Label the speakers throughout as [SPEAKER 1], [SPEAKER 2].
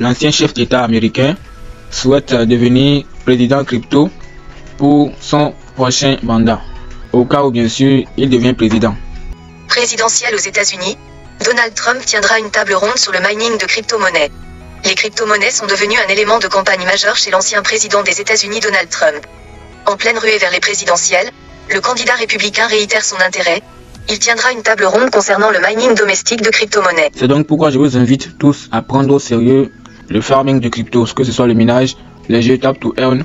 [SPEAKER 1] l'ancien chef d'État américain, souhaite devenir président crypto pour son prochain mandat, au cas où bien sûr il devient président.
[SPEAKER 2] Présidentielle aux États-Unis, Donald Trump tiendra une table ronde sur le mining de crypto-monnaies. Les crypto-monnaies sont devenues un élément de campagne majeur chez l'ancien président des États-Unis Donald Trump. En pleine ruée vers les présidentielles, le candidat républicain réitère son intérêt. Il tiendra une table ronde concernant le mining domestique de crypto-monnaies.
[SPEAKER 1] C'est donc pourquoi je vous invite tous à prendre au sérieux le farming de crypto, que ce soit le minage, les jeux tap to earn,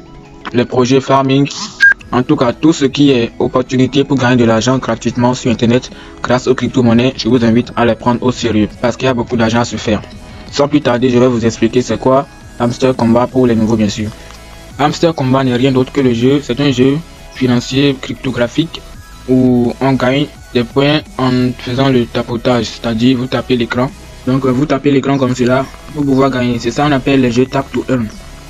[SPEAKER 1] les projets farming, en tout cas tout ce qui est opportunité pour gagner de l'argent gratuitement sur internet grâce aux crypto-monnaies, je vous invite à les prendre au sérieux parce qu'il y a beaucoup d'argent à se faire. Sans plus tarder, je vais vous expliquer c'est quoi Hamster Combat pour les nouveaux bien sûr. Hamster Combat n'est rien d'autre que le jeu, c'est un jeu financier cryptographique où on gagne des points en faisant le tapotage, c'est-à-dire vous tapez l'écran. Donc vous tapez l'écran comme cela pour pouvoir gagner. C'est ça on appelle les jeux tap to earn.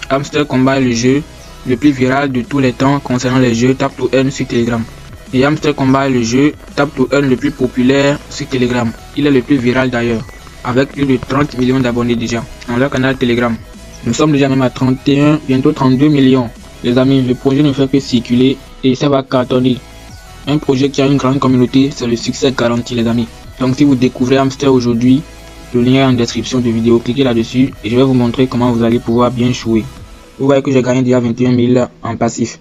[SPEAKER 1] Hamster Combat est le jeu le plus viral de tous les temps concernant les jeux tap to earn sur Telegram. Et Hamster Combat est le jeu tap to earn le plus populaire sur Telegram. Il est le plus viral d'ailleurs, avec plus de 30 millions d'abonnés déjà dans leur canal Telegram. Nous sommes déjà même à 31, bientôt 32 millions. Les amis, le projet ne fait que circuler et ça va cartonner. Un projet qui a une grande communauté, c'est le succès garanti les amis. Donc si vous découvrez Hamster aujourd'hui, le lien est en description de vidéo, cliquez là-dessus et je vais vous montrer comment vous allez pouvoir bien jouer. Vous voyez que j'ai gagné déjà 21 000 en passif.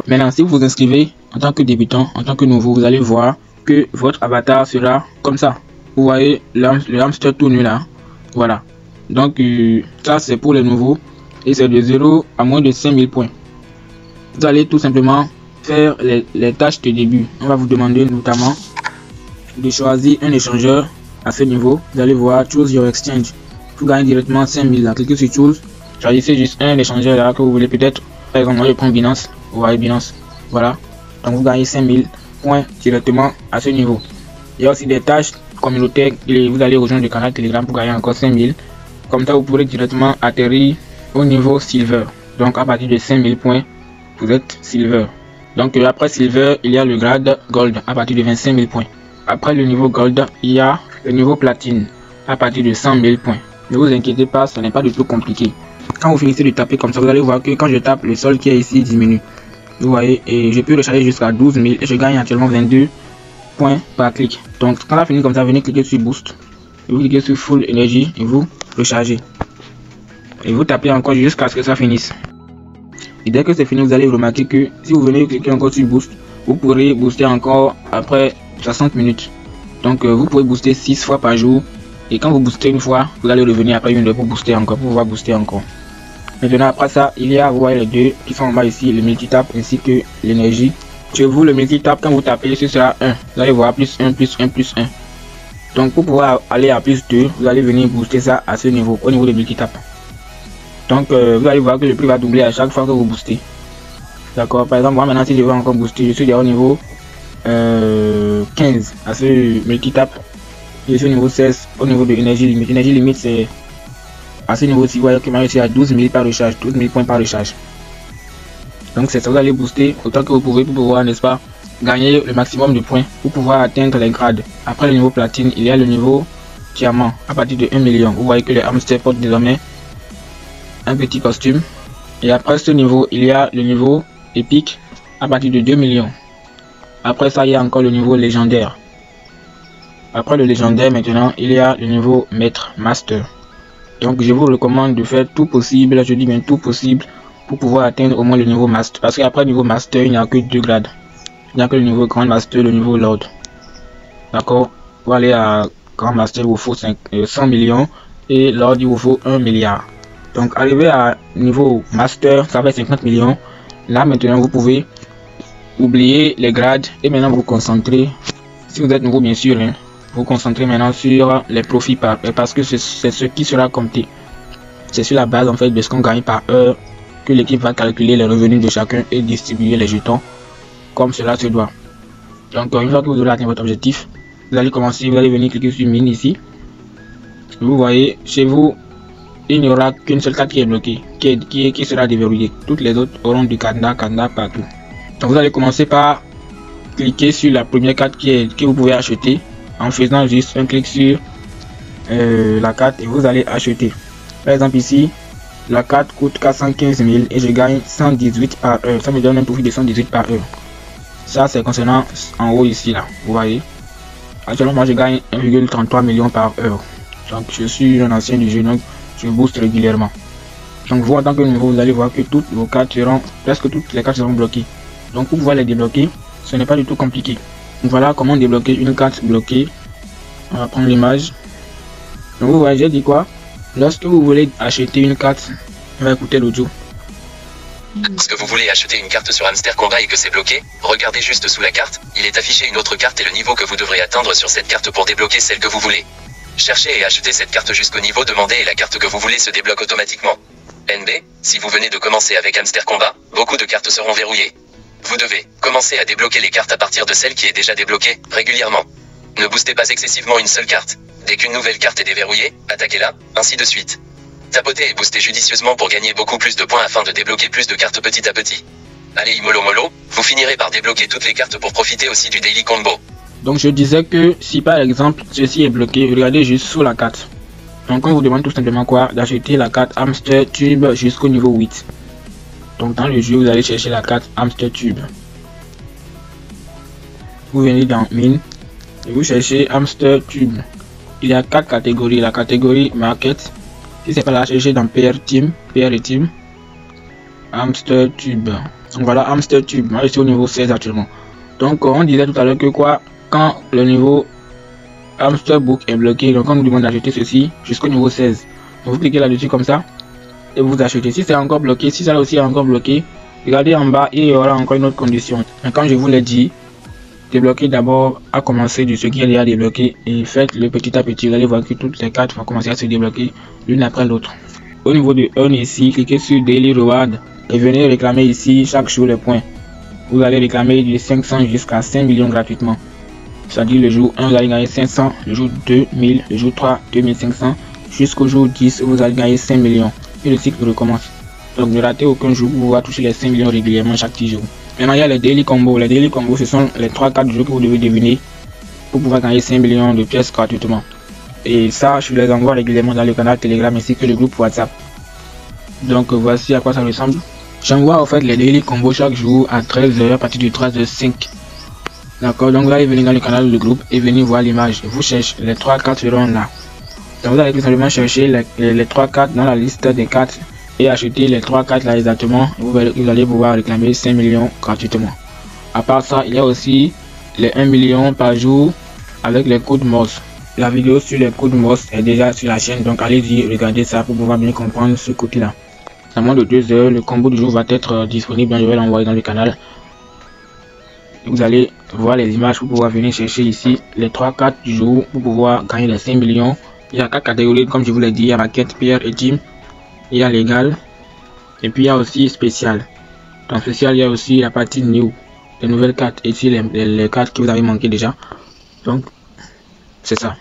[SPEAKER 1] Maintenant, si vous vous inscrivez en tant que débutant, en tant que nouveau, vous allez voir que votre avatar sera comme ça. Vous voyez le hamster tout nu là. Voilà. Donc ça c'est pour les nouveaux et c'est de 0 à moins de 5000 points. Vous allez tout simplement faire les tâches de début. On va vous demander notamment de choisir un échangeur à ce niveau. Vous allez voir Choose Your Exchange. Vous gagnez directement 5000 là. Cliquez sur Choose. Choisissez juste un échangeur là que vous voulez peut-être. Par exemple, moi je prends Binance. Vous voyez Binance. Voilà. Donc vous gagnez 5000 points directement à ce niveau. Il y a aussi des tâches communautaires. Vous allez rejoindre le canal Telegram pour gagner encore 5000. Comme ça, vous pourrez directement atterrir au niveau Silver. Donc à partir de 5000 points, vous êtes Silver. Donc après Silver, il y a le grade Gold à partir de 25 000 points. Après le niveau Gold, il y a le niveau Platine à partir de 100 000 points. Ne vous inquiétez pas, ce n'est pas du tout compliqué. Quand vous finissez de taper comme ça, vous allez voir que quand je tape, le sol qui est ici diminue. Vous voyez, et je peux recharger jusqu'à 12 000 et je gagne actuellement 22 points par clic. Donc quand ça finit comme ça, venez cliquer sur Boost. Et vous cliquez sur Full Energy et vous rechargez. Et vous tapez encore jusqu'à ce que ça finisse. Et dès que c'est fini, vous allez remarquer que si vous venez cliquer encore sur Boost, vous pourrez booster encore après 60 minutes. Donc vous pouvez booster 6 fois par jour. Et quand vous boostez une fois, vous allez revenir après une heure pour booster encore, pour pouvoir booster encore. Maintenant après ça, il y a, vous voyez les deux qui sont en bas ici, le multitap ainsi que l'énergie. Chez vous, le multitap, quand vous tapez, ce sera 1. Vous allez voir plus 1, plus 1, plus 1. Donc pour pouvoir aller à plus 2, vous allez venir booster ça à ce niveau, au niveau de multitap. Donc vous allez voir que le prix va doubler à chaque fois que vous boostez. D'accord, par exemple moi maintenant si je veux encore booster, je suis déjà au niveau 15 à ce multitap. Je suis au niveau 16 au niveau de énergie limite. Énergie limite c'est à ce niveau ci, vous voyez que moi je suis à 12 000 par recharge, 12 000 points par recharge. Donc c'est ça, vous allez booster autant que vous pouvez pour pouvoir, n'est-ce pas, gagner le maximum de points pour pouvoir atteindre les grades. Après le niveau platine, il y a le niveau diamant à partir de 1 million. Vous voyez que le hamster porte désormais un petit costume. Et après ce niveau, il y a le niveau épique à partir de 2 millions. Après ça, il y a encore le niveau légendaire. Après le légendaire, maintenant, il y a le niveau maître, master. Donc je vous recommande de faire tout possible, je dis bien tout possible, pour pouvoir atteindre au moins le niveau master. Parce qu'après le niveau master, il n'y a que 2 grades. Il n'y a que le niveau grand master, le niveau lord. D'accord. Pour aller à grand master, il vous faut 100 millions et lord, il vous faut 1 milliard. Donc arrivé à niveau master, ça fait 50 millions. Là maintenant, vous pouvez oublier les grades et maintenant vous concentrer, si vous êtes nouveau bien sûr, hein, vous concentrez maintenant sur les profits par heure parce que c'est ce qui sera compté. C'est sur la base en fait de ce qu'on gagne par heure que l'équipe va calculer les revenus de chacun et distribuer les jetons comme cela se doit. Donc une fois que vous aurez atteint votre objectif, vous allez commencer, vous allez venir cliquer sur mine ici. Vous voyez chez vous, il n'y aura qu'une seule carte qui est bloquée, qui sera déverrouillée. Toutes les autres auront du cadenas partout. Donc vous allez commencer par cliquer sur la première carte que vous pouvez acheter en faisant juste un clic sur la carte et vous allez acheter. Par exemple ici, la carte coûte 415 000 et je gagne 118 par heure. Ça me donne un profit de 118 par heure. Ça c'est concernant en haut ici là, vous voyez. Actuellement moi je gagne 1,33 million par heure. Donc je suis un ancien du jeu, donc je booste régulièrement. Donc vous en tant que nouveau, vous allez voir que toutes vos cartes seront, presque toutes les cartes seront bloquées. Donc pour pouvoir les débloquer, ce n'est pas du tout compliqué. Donc voilà comment débloquer une carte bloquée. On va prendre l'image. Donc vous voyez, j'ai dit quoi? Lorsque vous voulez acheter une carte, on va écouter l'audio.
[SPEAKER 3] Lorsque vous voulez acheter une carte sur Hamster Combat et que c'est bloqué, regardez juste sous la carte, il est affiché une autre carte et le niveau que vous devrez atteindre sur cette carte pour débloquer celle que vous voulez. Cherchez et achetez cette carte jusqu'au niveau demandé et la carte que vous voulez se débloque automatiquement. NB, si vous venez de commencer avec Hamster Combat, beaucoup de cartes seront verrouillées. Vous devez commencer à débloquer les cartes à partir de celle qui est déjà débloquée, régulièrement. Ne boostez pas excessivement une seule carte. Dès qu'une nouvelle carte est déverrouillée, attaquez-la, ainsi de suite. Tapotez et boostez judicieusement pour gagner beaucoup plus de points afin de débloquer plus de cartes petit à petit. Allez mollo mollo, vous finirez par débloquer toutes les cartes pour profiter aussi du Daily Combo.
[SPEAKER 1] Donc je disais que si par exemple ceci est bloqué, regardez juste sous la carte. Donc on vous demande tout simplement quoi? D'acheter la carte Hamster Tube jusqu'au niveau 8. Donc dans le jeu vous allez chercher la carte Hamster Tube. Vous venez dans Mine et vous cherchez Hamster Tube. Il y a 4 catégories. La catégorie Market. Si c'est pas là, cherchez dans PR et Team. Hamster Tube. Donc voilà Hamster Tube. Moi je suis au niveau 16 actuellement. Donc on disait tout à l'heure que quoi? Quand le niveau Hamster Book est bloqué, donc on nous demande d'acheter ceci jusqu'au niveau 16. Donc vous cliquez là-dessus comme ça et vous achetez. Si c'est encore bloqué, si ça aussi est encore bloqué, regardez en bas, il y aura encore une autre condition. Et quand je vous l'ai dit, débloquer d'abord à commencer de ce qui est déjà débloqué et faites-le petit à petit. Vous allez voir que toutes les cartes vont commencer à se débloquer l'une après l'autre. Au niveau de Earn ici, cliquez sur Daily Reward et venez réclamer ici chaque jour les points. Vous allez réclamer de 500 jusqu'à 5 millions gratuitement. C'est-à-dire le jour 1 vous allez gagner 500, le jour 2 1000, le jour 3 2500, jusqu'au jour 10 vous allez gagner 5 millions. Et le cycle recommence. Donc ne ratez aucun jour pour pouvoir toucher les 5 millions régulièrement chaque 10 jours. Maintenant il y a les daily combos. Les daily combos ce sont les 3-4 jeux que vous devez deviner pour pouvoir gagner 5 millions de pièces gratuitement. Et ça je les envoie régulièrement dans le canal Telegram ainsi que le groupe WhatsApp. Donc voici à quoi ça ressemble. J'envoie en fait les daily combos chaque jour à 13h à partir de 13h05. D'accord, donc vous allez venir dans le canal du groupe et venir voir l'image. Vous cherchez les 3 cartes seront là. Donc vous allez tout simplement chercher les 3 cartes dans la liste des cartes et acheter les 3 cartes là exactement. Vous allez pouvoir réclamer 5 millions gratuitement. À part ça, il y a aussi les 1 million par jour avec les codes Morse. La vidéo sur les codes Morse est déjà sur la chaîne, donc allez-y, regardez ça pour pouvoir bien comprendre ce côté là. À moins de 2 heures, le combo du jour va être disponible. Je vais l'envoyer dans le canal. Vous allez voir les images pour pouvoir venir chercher ici les 3 cartes du jour pour pouvoir gagner les 5 millions. Il y a 4 catégories comme je vous l'ai dit. Il y a Market, PR et Team. Il y a Légal. Et puis il y a aussi Spécial. Dans Spécial, il y a aussi la partie New. Les nouvelles cartes et ici les cartes que vous avez manqué déjà. Donc c'est ça.